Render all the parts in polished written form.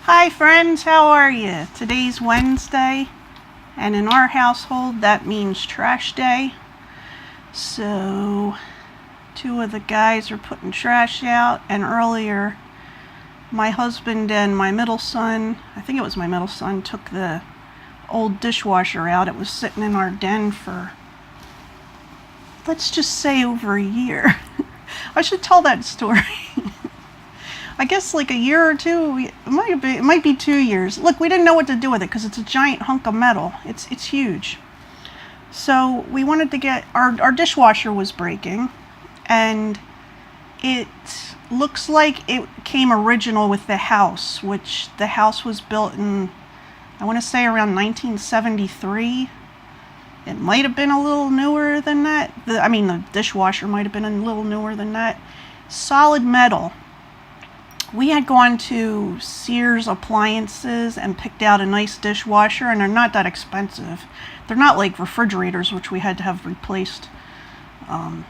Hi friends, how are you? Today's Wednesday, and in our household that means trash day. So, two of the guys are putting trash out, and earlier my husband and my middle son, I think it was my middle son, took the old dishwasher out. It was sitting in our den for, let's just say, over a year. I should tell that story. I guess like a year or two. It might be 2 years. Look, we didn't know what to do with it because it's a giant hunk of metal. It's huge. So we wanted to get our dishwasher was breaking, and it looks like it came original with the house, which the house was built in, I want to say, around 1973. It might have been a little newer than that. The dishwasher might have been a little newer than that. Solid metal. We had gone to Sears Appliances and picked out a nice dishwasher, and they're not that expensive. They're not like refrigerators, which we had to have replaced a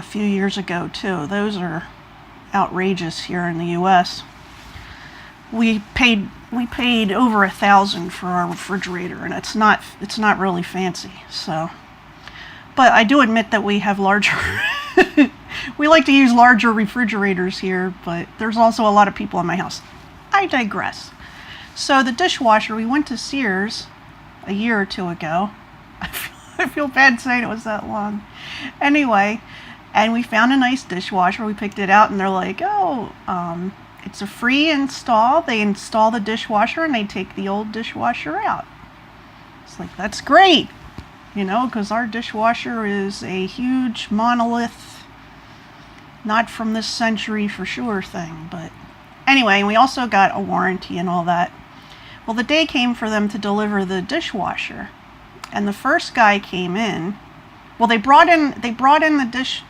few years ago too. Those are outrageous here in the U.S. We paid over $1,000 for our refrigerator, and it's not really fancy. So, but I do admit that we have larger. We like to use larger refrigerators here, but there's also a lot of people in my house. I digress. So the dishwasher, we went to Sears a year or two ago. I feel bad saying it was that long. Anyway, and we found a nice dishwasher. We picked it out, and they're like, it's a free install. They install the dishwasher, and they take the old dishwasher out. It's like, that's great, because our dishwasher is a huge monolith, not from this century for sure thing. But anyway, we also got a warranty and all that. Well, the day came for them to deliver the dishwasher, and the first guy came in. Well, they brought in the box.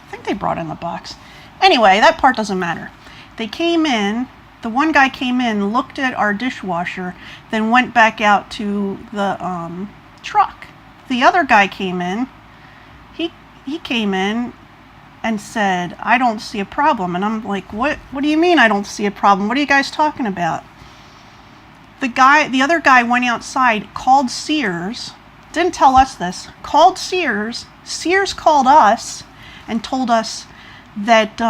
I think they brought in the box. Anyway, that part doesn't matter. They came in, the one guy came in, looked at our dishwasher, then went back out to the truck. The other guy came in. He came in and said, "I don't see a problem." And I'm like, what do you mean I don't see a problem? What are you guys talking about? The other guy went outside, called Sears, didn't tell us this, called Sears. Sears called us and told us that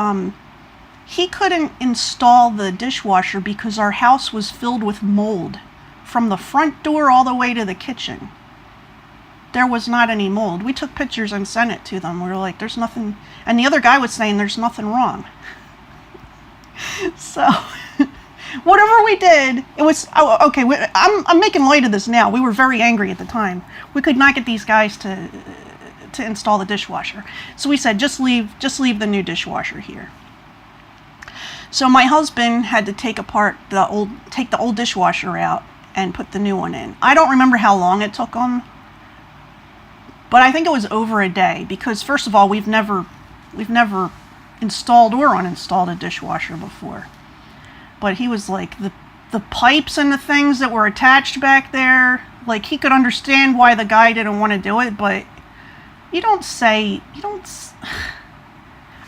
he couldn't install the dishwasher because our house was filled with mold from the front door all the way to the kitchen. There was not any mold. We took pictures and sent it to them. We were like, there's nothing. And the other guy was saying there's nothing wrong. So whatever we did, it was, okay, I'm making light of this now. We were very angry at the time. We could not get these guys to install the dishwasher. So we said, just leave the new dishwasher here. So my husband had to take the old dishwasher out and put the new one in. I don't remember how long it took him, but I think it was over a day, because first of all, we've never installed or uninstalled a dishwasher before. But he was like, the pipes and the things that were attached back there, like, he could understand why the guy didn't want to do it, but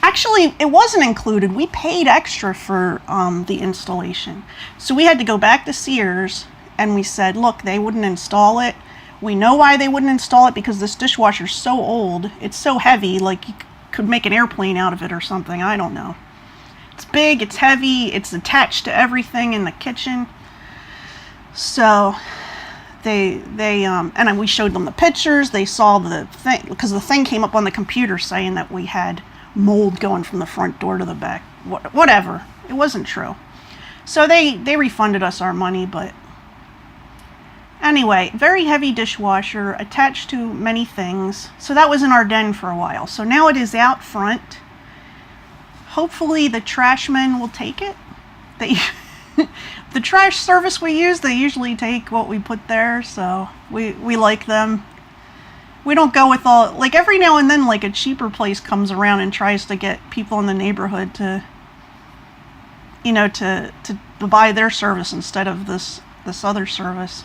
actually, it wasn't included. We paid extra for the installation. So we had to go back to Sears, and we said, look, they wouldn't install it. We know why they wouldn't install it, because this dishwasher's so old. It's so heavy, like you could make an airplane out of it or something. I don't know. It's big, it's heavy, it's attached to everything in the kitchen. So and we showed them the pictures. They saw the thing, because the thing came up on the computer saying that we had mold going from the front door to the back. Whatever. It wasn't true. So they refunded us our money, but anyway, very heavy dishwasher, attached to many things. So that was in our den for a while. So now it is out front. Hopefully the trash men will take it. The trash service we use, they usually take what we put there, so we like them. We don't go with all, like, every now and then, like, a cheaper place comes around and tries to get people in the neighborhood to buy their service instead of this other service.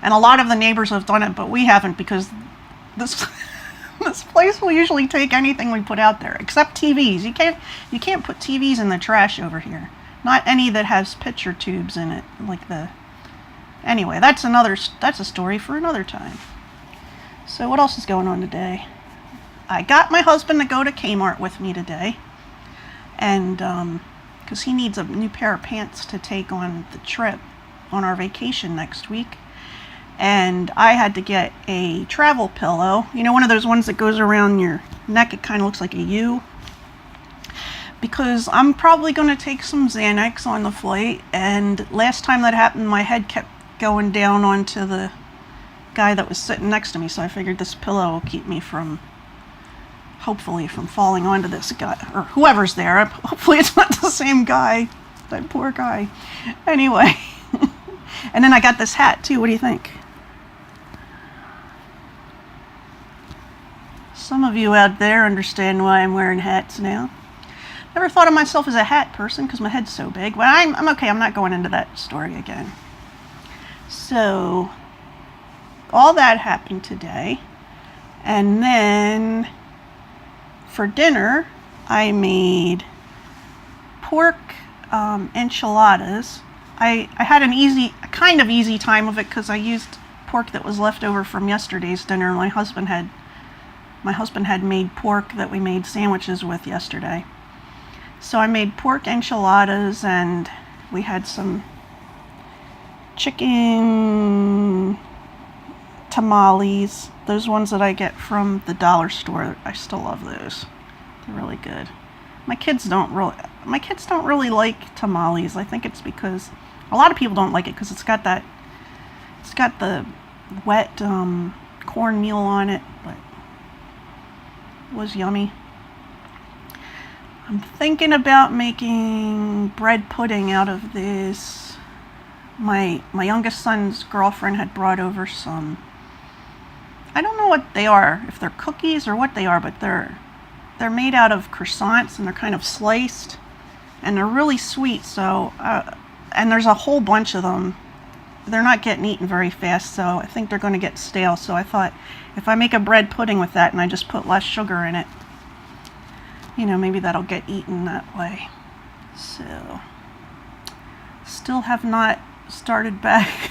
And a lot of the neighbors have done it, but we haven't, because this This place will usually take anything we put out there, except TVs. You can't put TVs in the trash over here. Not any that has picture tubes in it, like the... Anyway, that's a story for another time. So what else is going on today? I got my husband to go to Kmart with me today, and because he needs a new pair of pants to take on the trip, on our vacation next week. And I had to get a travel pillow, you know, one of those ones that goes around your neck. It kind of looks like a U, because I'm probably going to take some Xanax on the flight, and last time that happened my head kept going down onto the guy that was sitting next to me, so I figured this pillow will keep me from, hopefully, from falling onto this guy, or whoever's there. Hopefully it's not the same guy, that poor guy. Anyway, and then I got this hat too. What do you think? Some of you out there understand why I'm wearing hats now. Never thought of myself as a hat person because my head's so big, but I'm okay. I'm not going into that story again. So all that happened today, and then for dinner I made pork enchiladas. I had a kind of easy time of it because I used pork that was left over from yesterday's dinner. My husband had made pork that we made sandwiches with yesterday. So I made pork enchiladas, and we had some chicken tamales, those ones that I get from the dollar store. I still love those. They're really good. My kids don't really like tamales. I think it's because a lot of people don't like it because it's got the wet cornmeal on it, but it was yummy. I'm thinking about making bread pudding out of this. My youngest son's girlfriend had brought over some, I don't know what they are, if they're cookies or what they are, but they're made out of croissants, and they're kind of sliced, and they're really sweet. So and there's a whole bunch of them. They're not getting eaten very fast, so I think they're going to get stale. So I thought if I make a bread pudding with that and I just put less sugar in it, you know, maybe that'll get eaten that way. So still have not started back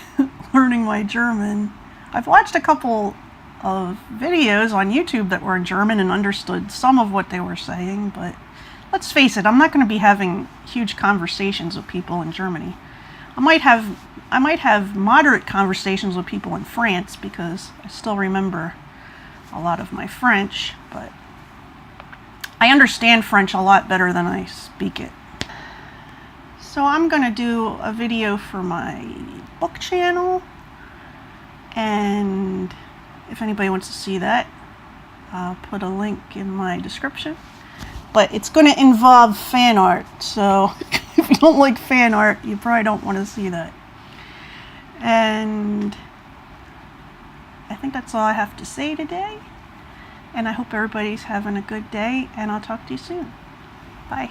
learning my German. I've watched a couple of videos on YouTube that were in German and understood some of what they were saying, but let's face it, I'm not going to be having huge conversations with people in Germany. I might have moderate conversations with people in France because I still remember a lot of my French, but I understand French a lot better than I speak it. So I'm going to do a video for my book channel, and if anybody wants to see that, I'll put a link in my description. But it's going to involve fan art, so if you don't like fan art, you probably don't want to see that. And I think that's all I have to say today. And I hope everybody's having a good day, and I'll talk to you soon. Bye.